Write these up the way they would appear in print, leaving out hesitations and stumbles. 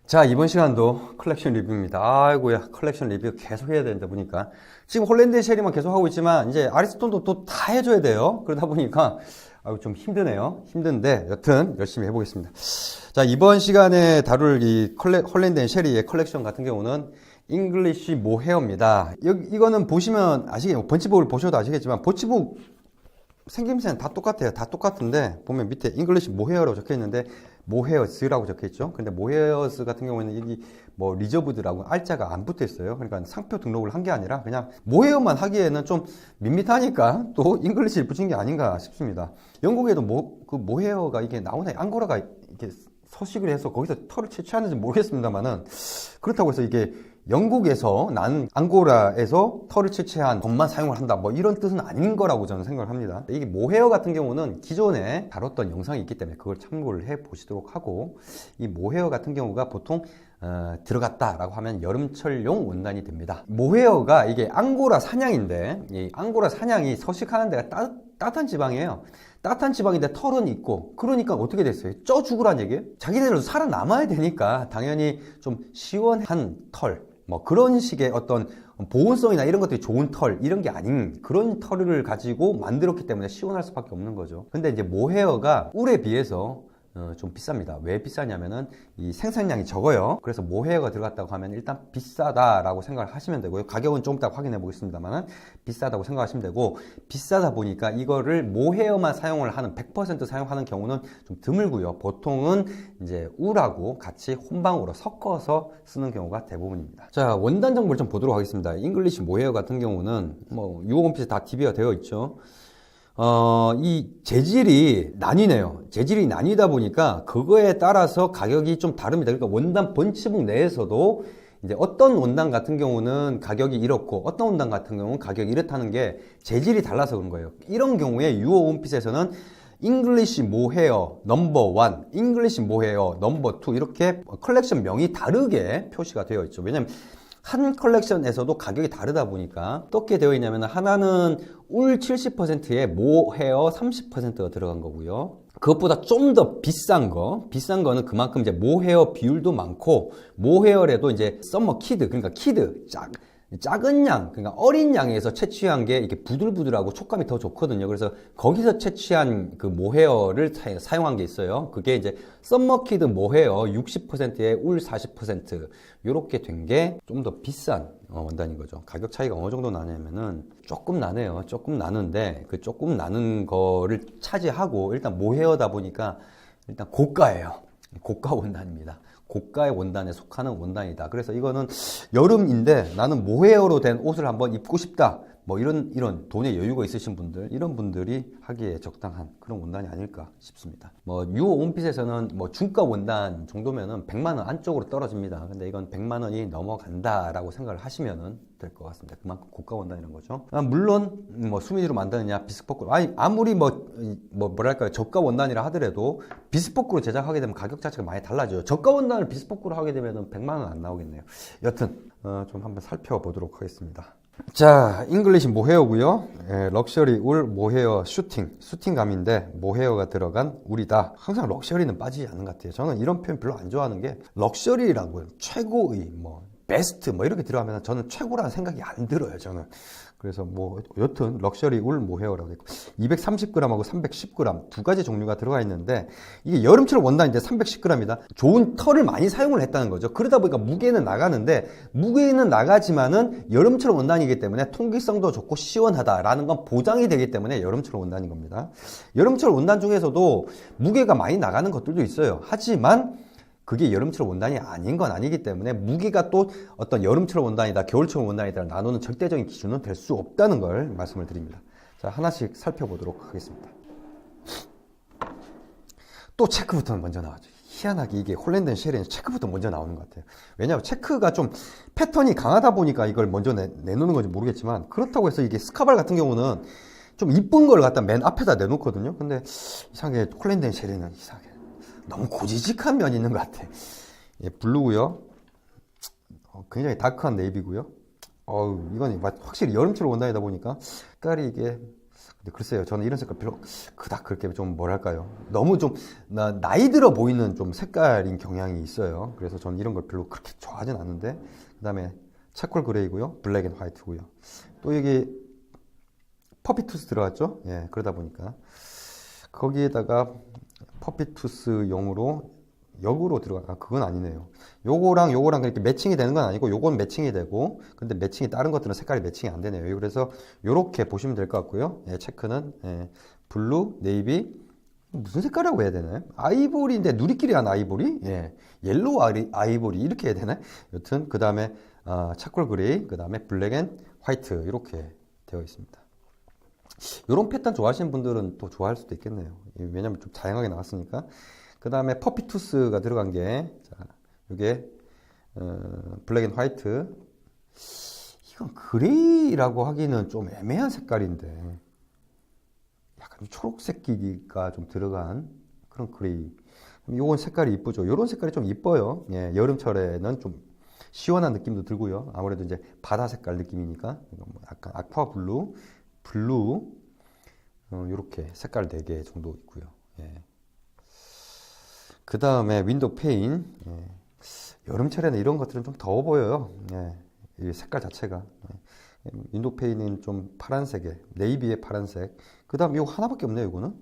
자, 이번 시간도 컬렉션 리뷰입니다. 아이고야, 컬렉션 리뷰 계속 해야 되는데 보니까 지금 홀랜드 쉐리만 계속 하고 있지만 이제 아리스톤도 또 다 해줘야 돼요. 그러다 보니까 좀 힘드네요. 힘든데 여튼 열심히 해보겠습니다. 자, 이번 시간에 다룰 이 홀랜드 쉐리의 컬렉션 같은 경우는 잉글리시 모헤어입니다. 이거는 보시면 아시겠죠? 번치북을 보셔도 아시겠지만 번치북 생김새는 다 똑같아요. 다 똑같은데 보면 밑에 잉글리시 모헤어라고 적혀 있는데 모헤어스라고 적혀 있죠. 근데 모헤어스 같은 경우에는 여기 뭐 리저브드라고 알자가 안 붙어 있어요. 그러니까 상표 등록을 한 게 아니라 그냥 모헤어만 하기에는 좀 밋밋하니까 또 잉글리시를 붙인 게 아닌가 싶습니다. 영국에도 그 모헤어가 이게 나오나요? 앙고라가 이렇게 서식을 해서 거기서 털을 채취하는지 모르겠습니다만은 그렇다고 해서 이게 영국에서 난 앙고라에서 털을 채취한 것만 사용을 한다 뭐 이런 뜻은 아닌 거라고 저는 생각을 합니다. 이게 모헤어 같은 경우는 기존에 다뤘던 영상이 있기 때문에 그걸 참고를 해 보시도록 하고, 이 모헤어 같은 경우가 보통 들어갔다라고 하면 여름철용 원단이 됩니다. 모헤어가 이게 앙고라 사냥인데 이 앙고라 사냥이 서식하는 데가 따뜻한 지방이에요. 따뜻한 지방인데 털은 있고, 그러니까 어떻게 됐어요? 쪄 죽으란 얘기예요? 자기들도 살아남아야 되니까 당연히 좀 시원한 털, 뭐 그런 식의 어떤 보온성이나 이런 것들이 좋은 털, 이런 게 아닌 그런 털을 가지고 만들었기 때문에 시원할 수밖에 없는 거죠. 근데 이제 모헤어가 울에 비해서 좀 비쌉니다. 왜 비싸냐면은 이 생산량이 적어요. 그래서 모헤어가 들어갔다고 하면 일단 비싸다라고 생각을 하시면 되고요. 가격은 좀 이따 확인해 보겠습니다만은 비싸다고 생각하시면 되고, 비싸다 보니까 이거를 모헤어만 사용을 하는 100% 사용하는 경우는 좀 드물고요. 보통은 이제 울하고 같이 혼방으로 섞어서 쓰는 경우가 대부분입니다. 자, 원단 정보를 좀 보도록 하겠습니다. 잉글리시 모헤어 같은 경우는 뭐 유어원피스 다 DB가 되어 있죠. 이 재질이 나뉘네요. 재질이 나뉘다 보니까 그거에 따라서 가격이 좀 다릅니다. 그러니까 원단 번치북 내에서도 이제 어떤 원단 같은 경우는 가격이 이렇고 어떤 원단 같은 경우는 가격이 이렇다는 게 재질이 달라서 그런 거예요. 이런 경우에 유어 원피스에서는 잉글리시 모헤어 넘버 1, 잉글리시 모헤어 넘버 2 이렇게 컬렉션 명이 다르게 표시가 되어 있죠. 왜냐면 한 컬렉션에서도 가격이 다르다 보니까 어떻게 되어 있냐면 하나는 울 70%에 모헤어 30%가 들어간 거고요. 그것보다 좀 더 비싼 거는 그만큼 이제 모헤어 비율도 많고, 모헤어에도 이제 썸머 키드, 그러니까 키드, 작은 양, 그러니까 어린 양에서 채취한 게 이렇게 부들부들하고 촉감이 더 좋거든요. 그래서 거기서 채취한 그 모헤어를 사용한 게 있어요. 그게 이제 썸머키드 모헤어 60%에 울 40% 이렇게 된 게 좀 더 비싼 원단인 거죠. 가격 차이가 어느 정도 나냐면은 조금 나네요. 조금 나는데 그 조금 나는 거를 차지하고 일단 모헤어다 보니까 일단 고가예요. 고가 원단입니다. 고가의 원단에 속하는 원단이다. 그래서 이거는 여름인데 나는 모헤어로 된 옷을 한번 입고 싶다. 뭐 이런 돈에 여유가 있으신 분들, 이런 분들이 하기에 적당한 그런 원단이 아닐까 싶습니다. 뭐 유어 원핏에서는 뭐 중가 원단 정도면은 100만 원 안쪽으로 떨어집니다. 근데 이건 100만 원이 넘어간다라고 생각을 하시면은 될 것 같습니다. 그만큼 고가 원단이라는 거죠. 물론 뭐 수미지로 만드느냐 비스포크로, 아무리 뭐랄까요, 저가 원단이라 하더라도 비스포크로 제작하게 되면 가격 자체가 많이 달라져요. 저가 원단을 비스포크로 하게 되면 100만 원 안 나오겠네요. 여튼 좀 한번 살펴보도록 하겠습니다. 자, 잉글리시 모헤어고요. 럭셔리 울 모헤어 슈팅감인데 모헤어가 들어간 울이다. 항상 럭셔리는 빠지지 않는 것 같아요. 저는 이런 표현 별로 안 좋아하는 게, 럭셔리라고요, 최고의 뭐 베스트 뭐 이렇게 들어가면 저는 최고라는 생각이 안 들어요. 저는 그래서 뭐 여튼 럭셔리 울 모헤어라고 했고, 230g하고 310g 두 가지 종류가 들어가 있는데, 이게 여름철 원단인데 310g이다. 좋은 털을 많이 사용을 했다는 거죠. 그러다 보니까 무게는 나가는데, 무게는 나가지만은 여름철 원단이기 때문에 통기성도 좋고 시원하다라는 건 보장이 되기 때문에 여름철 원단인 겁니다. 여름철 원단 중에서도 무게가 많이 나가는 것들도 있어요. 하지만 그게 여름철 원단이 아닌 건 아니기 때문에 무게가 또 어떤 여름철 원단이다, 겨울철 원단이다 나누는 절대적인 기준은 될 수 없다는 걸 말씀을 드립니다. 자, 하나씩 살펴보도록 하겠습니다. 또 체크부터 먼저 나왔죠. 희한하게 이게 홀랜드 쉐리는 체크부터 먼저 나오는 것 같아요. 왜냐하면 체크가 좀 패턴이 강하다 보니까 이걸 먼저 내놓는 건지 모르겠지만, 그렇다고 해서 이게 스카발 같은 경우는 좀 이쁜 걸 갖다 맨 앞에다 내놓거든요. 근데 이상하게 홀랜드 쉐리는 이상하게 너무 고지식한 면이 있는 것 같아. 예, 블루고요. 굉장히 다크한 네이비고요. 이건 확실히 여름철 원단이다 보니까 색깔이 이게 근데 글쎄요, 저는 이런 색깔 별로 그닥 그렇게 좀 뭐랄까요. 너무 좀 나이 들어 보이는 좀 색깔인 경향이 있어요. 그래서 저는 이런 걸 별로 그렇게 좋아하진 않는데, 그 다음에 차콜 그레이고요, 블랙 앤 화이트고요. 또 여기 퍼피투스 들어갔죠? 예, 그러다 보니까 거기에다가 퍼피투스용으로 역으로 들어가, 그건 아니네요. 요거랑 요거랑 그렇게 매칭이 되는 건 아니고, 요건 매칭이 되고, 근데 매칭이 다른 것들은 색깔이 매칭이 안 되네요. 그래서 요렇게 보시면 될 것 같고요. 예, 체크는 예, 블루, 네이비, 무슨 색깔이라고 해야 되나요? 아이보리인데 누리끼리한 아이보리? 예, 옐로우 아이보리 이렇게 해야 되나요? 여튼 그 다음에 차콜 그레이, 그 다음에 블랙 앤 화이트 이렇게 되어 있습니다. 이런 패턴 좋아하시는 분들은 또 좋아할 수도 있겠네요. 왜냐면 좀 다양하게 나왔으니까. 그 다음에 퍼피투스가 들어간 게, 자, 이게, 블랙 앤 화이트. 이건 그레이라고 하기는 좀 애매한 색깔인데, 약간 초록색기가 좀 들어간 그런 그레이. 요건 색깔이 이쁘죠. 요런 색깔이 좀 이뻐요. 예, 여름철에는 좀 시원한 느낌도 들고요. 아무래도 이제 바다 색깔 느낌이니까. 약간 아쿠아 블루, 요렇게 색깔 4개 정도 있고요. 예. 그 다음에 윈도우 페인. 예. 여름철에는 이런 것들은 좀 더워 보여요. 예. 이 색깔 자체가. 예. 윈도우 페인은 좀 파란색에, 네이비의 파란색. 그 다음 이거 하나밖에 없네요, 이거는.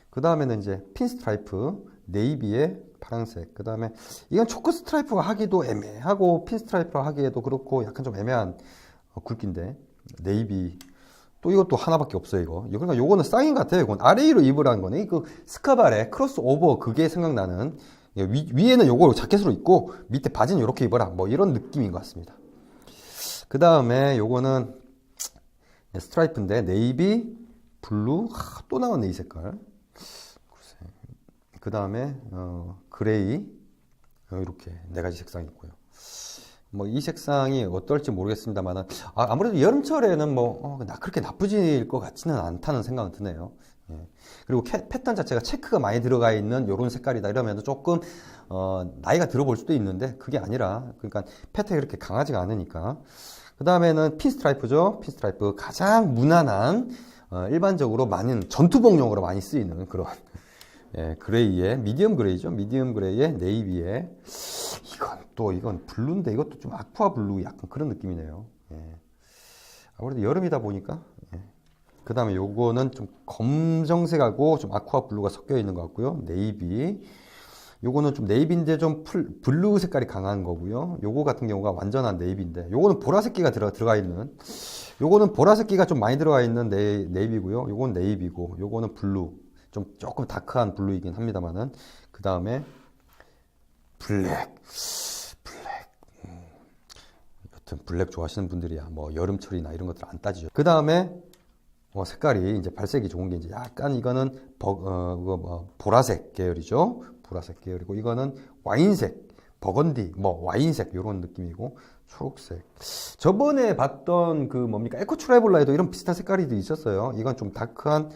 그 다음에는 이제 핀 스트라이프, 네이비의 파란색. 그 다음에 이건 초크 스트라이프가 하기도 애매하고, 핀 스트라이프 하기에도 그렇고, 약간 좀 애매한 굵기인데, 네이비. 또 이것도 하나밖에 없어요, 이거. 그러니까 요거는 사인 같아요. 이건 아래위로 입으라는 거네. 그 스카발의 크로스오버 그게 생각나는. 위에는 요거 자켓으로 입고 밑에 바지는 이렇게 입어라. 뭐 이런 느낌인 것 같습니다. 그 다음에 요거는 스트라이프인데 네이비, 블루, 또 나왔네 이 색깔. 그 다음에 그레이 이렇게 4가지 색상이 있고요. 뭐 이 색상이 어떨지 모르겠습니다만 아무래도 여름철에는 뭐 그렇게 나쁘질 것 같지는 않다는 생각은 드네요. 예. 그리고 패턴 자체가 체크가 많이 들어가 있는 요런 색깔이다 이러면 조금 나이가 들어 볼 수도 있는데 그게 아니라 그러니까 패턴이 그렇게 강하지가 않으니까. 그 다음에는 핀 스트라이프죠. 핀 스트라이프 가장 무난한 일반적으로 많은 전투복용으로 많이 쓰이는 그런 예, 그레이의 미디엄 그레이죠. 미디엄 그레이의 네이비의 이건 블루인데 이것도 좀 아쿠아 블루 약간 그런 느낌이네요. 예. 아무래도 여름이다 보니까. 예. 그 다음에 요거는 좀 검정색하고 좀 아쿠아 블루가 섞여 있는 것 같고요. 네이비. 요거는 좀 네이비인데 좀 블루 색깔이 강한 거고요. 요거 같은 경우가 완전한 네이비인데 요거는 보라색기가 들어가 있는 요거는 보라색기가 좀 많이 들어가 있는 네이비고요. 요건 네이비고 요거는 블루. 조금 다크한 블루이긴 합니다만은. 그 다음에 블랙. 여튼 블랙 좋아하시는 분들이야 뭐 여름철이나 이런 것들 안 따지죠. 그 다음에 색깔이 이제 발색이 좋은 게 이제 약간 이거는 보라색 계열이죠. 보라색 계열이고 이거는 와인색, 버건디, 뭐 와인색 이런 느낌이고 초록색. 저번에 봤던 그 뭡니까 에코 트래블러에도 이런 비슷한 색깔이 있었어요. 이건 좀 다크한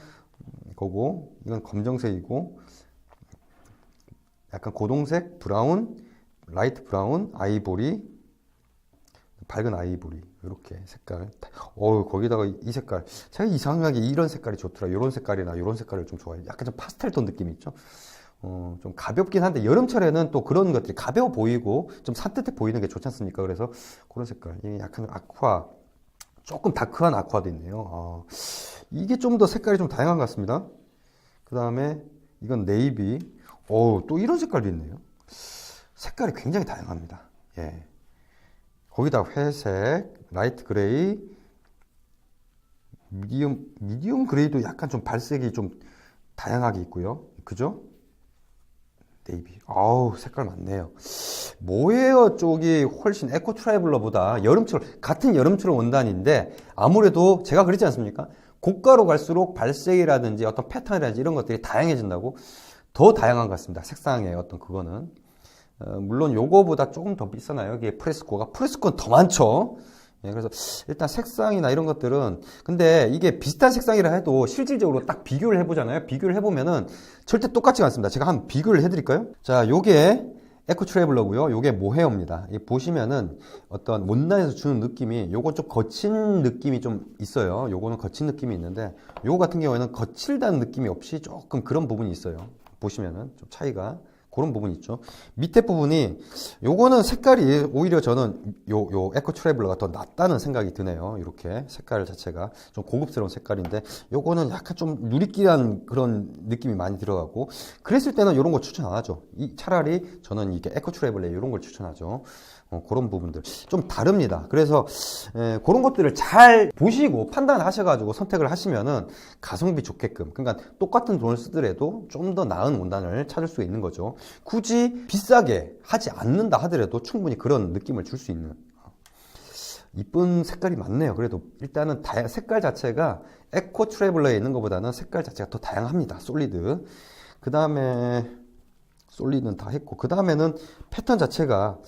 거고 이건 검정색이고 약간 고동색, 브라운, 라이트 브라운, 아이보리, 밝은 아이보리 이렇게 색깔. 거기다가 이 색깔 제가 이상하게 이런 색깔이 좋더라. 이런 색깔이나 이런 색깔을 좀 좋아해요. 약간 좀 파스텔 톤 느낌 있죠. 좀 가볍긴 한데 여름철에는 또 그런 것들이 가벼워 보이고 좀 산뜻해 보이는 게 좋지 않습니까? 그래서 그런 색깔. 약간 아쿠아, 조금 다크한 아쿠아도 있네요. 이게 좀 더 색깔이 좀 다양한 것 같습니다. 그 다음에 이건 네이비. 또 이런 색깔도 있네요. 색깔이 굉장히 다양합니다. 예. 거기다 회색, 라이트 그레이, 미디움 그레이도 약간 좀 발색이 좀 다양하게 있고요. 그죠? 네이비. 색깔 많네요. 모헤어 쪽이 훨씬 에코 트래블러보다 같은 여름철 원단인데 아무래도 제가 그랬지 않습니까? 고가로 갈수록 발색이라든지 어떤 패턴이라든지 이런 것들이 다양해진다고 더 다양한 것 같습니다. 색상의 어떤 그거는. 물론 요거보다 조금 더 비싸나요? 이게 프레스코는 더 많죠? 예, 그래서 일단 색상이나 이런 것들은 근데 이게 비슷한 색상이라 해도 실질적으로 딱 비교를 해보잖아요. 비교를 해보면은 절대 똑같지가 않습니다. 제가 한번 비교를 해드릴까요? 자, 요게 에코 트래블러고요. 요게 모헤어입니다. 보시면은 어떤 원단에서 주는 느낌이 요건 좀 거친 느낌이 좀 있어요. 요거는 거친 느낌이 있는데 요거 같은 경우에는 거칠다는 느낌이 없이 조금 그런 부분이 있어요. 보시면은 좀 차이가 그런 부분이 있죠. 밑에 부분이 요거는 색깔이 오히려 저는 요 에코 트래블러가 더 낫다는 생각이 드네요. 이렇게 색깔 자체가 좀 고급스러운 색깔인데 요거는 약간 좀 누리끼리한 그런 느낌이 많이 들어가고 그랬을 때는 이런 거 추천 안 하죠. 차라리 저는 이게 에코 트래블러 이런 걸 추천하죠. 그런 부분들 좀 다릅니다. 그래서 그런 것들을 잘 보시고 판단하셔가지고 선택을 하시면은 가성비 좋게끔, 그러니까 똑같은 돈을 쓰더라도 좀 더 나은 원단을 찾을 수 있는 거죠. 굳이 비싸게 하지 않는다 하더라도 충분히 그런 느낌을 줄 수 있는. 이쁜 색깔이 많네요. 그래도 일단은 색깔 자체가 에코 트래블러에 있는 것보다는 색깔 자체가 더 다양합니다. 솔리드. 그 다음에 솔리드는 다 했고, 그 다음에는 패턴 자체가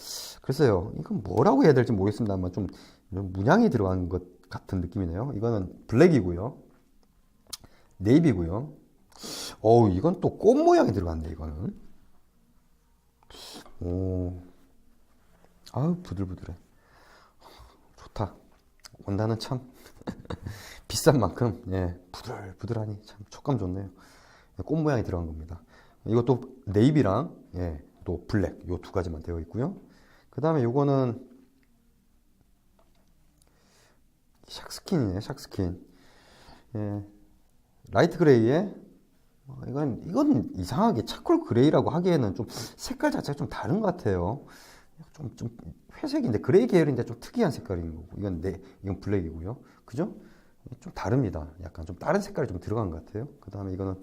글쎄요, 이건 뭐라고 해야 될지 모르겠습니다만 좀 문양이 들어간 것 같은 느낌이네요. 이거는 블랙이고요, 네이비고요. 어우, 이건 또 꽃 모양이 들어갔네. 이거는 아우, 부들부들해. 좋다. 원단은 참 비싼 만큼 부들부들하니 참 촉감 좋네요. 꽃 모양이 들어간 겁니다. 이것도 네이비랑 또 블랙 요 두 가지만 되어 있고요. 그 다음에 요거는 샥스킨이네. 샥스킨. 라이트 그레이에 이건 이상하게 차콜 그레이라고 하기에는 좀 색깔 자체가 좀 다른 것 같아요. 좀 회색인데 그레이 계열인데 좀 특이한 색깔인 거고, 이건 블랙이고요. 그죠? 좀 다릅니다. 약간 좀 다른 색깔이 좀 들어간 것 같아요. 그 다음에 이거는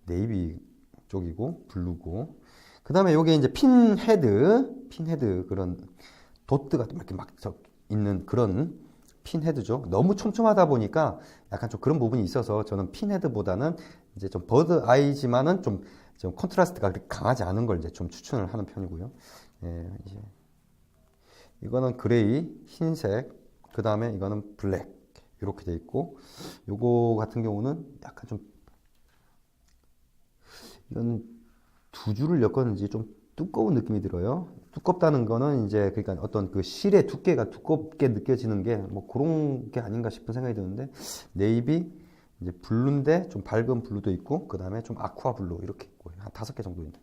네이비 쪽이고 블루고, 그 다음에 요게 이제 핀 헤드 그런 도트가 이렇게 막 있는 그런 핀 헤드죠. 너무 촘촘하다 보니까 약간 좀 그런 부분이 있어서 저는 핀 헤드보다는 이제 좀 버드 아이지만은 좀 컨트라스트가 그렇게 강하지 않은 걸 이제 좀 추천을 하는 편이고요. 이제 이거는 그레이, 흰색, 그 다음에 이거는 블랙 이렇게 돼 있고, 요거 같은 경우는 약간 좀 이건 두 줄을 엮었는지 좀 두꺼운 느낌이 들어요. 두껍다는 거는 이제 그러니까 어떤 그 실의 두께가 두껍게 느껴지는 게 뭐 그런 게 아닌가 싶은 생각이 드는데, 네이비, 이제 블루인데 좀 밝은 블루도 있고, 그 다음에 좀 아쿠아 블루 이렇게 있고, 한 5개 정도인데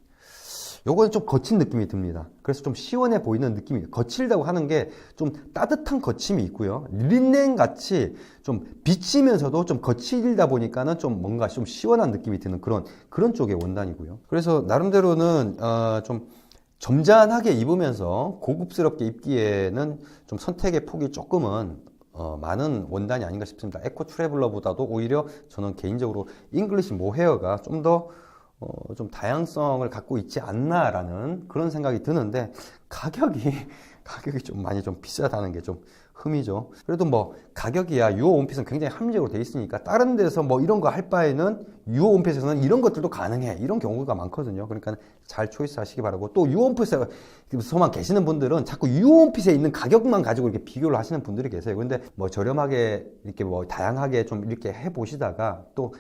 요거는 좀 거친 느낌이 듭니다. 그래서 좀 시원해 보이는 느낌이, 거칠다고 하는 게 좀 따뜻한 거침이 있고요. 린넨 같이 좀 비치면서도 좀 거칠다 보니까는 좀 뭔가 좀 시원한 느낌이 드는 그런 쪽의 원단이고요. 그래서 나름대로는 좀 점잖하게 입으면서 고급스럽게 입기에는 좀 선택의 폭이 조금은 많은 원단이 아닌가 싶습니다. 에코 트래블러보다도 오히려 저는 개인적으로 잉글리시 모헤어가 좀 다양성을 갖고 있지 않나라는 그런 생각이 드는데, 가격이 좀 많이 좀 비싸다는 게 좀 흠이죠. 그래도 뭐 가격이야 유어 온핏은 굉장히 합리적으로 돼 있으니까 다른 데서 뭐 이런 거 할 바에는 유어 온핏에서는 이런 것들도 가능해, 이런 경우가 많거든요. 그러니까 잘 초이스 하시기 바라고, 또 유어 온핏에서만 계시는 분들은 자꾸 유어 온핏에 있는 가격만 가지고 이렇게 비교를 하시는 분들이 계세요. 근데 뭐 저렴하게 이렇게 뭐 다양하게 좀 이렇게 해 보시다가 또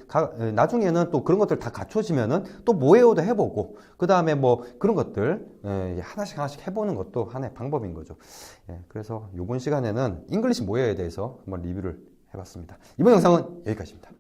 나중에는 또 그런 것들 다 갖춰지면은 또 모헤어도 해보고, 그 다음에 뭐 그런 것들 하나씩 해보는 것도 하나의 방법인 거죠. 그래서 이번 시간에는 잉글리시 모헤어에 대해서 한번 리뷰를 해봤습니다. 이번 영상은 여기까지입니다.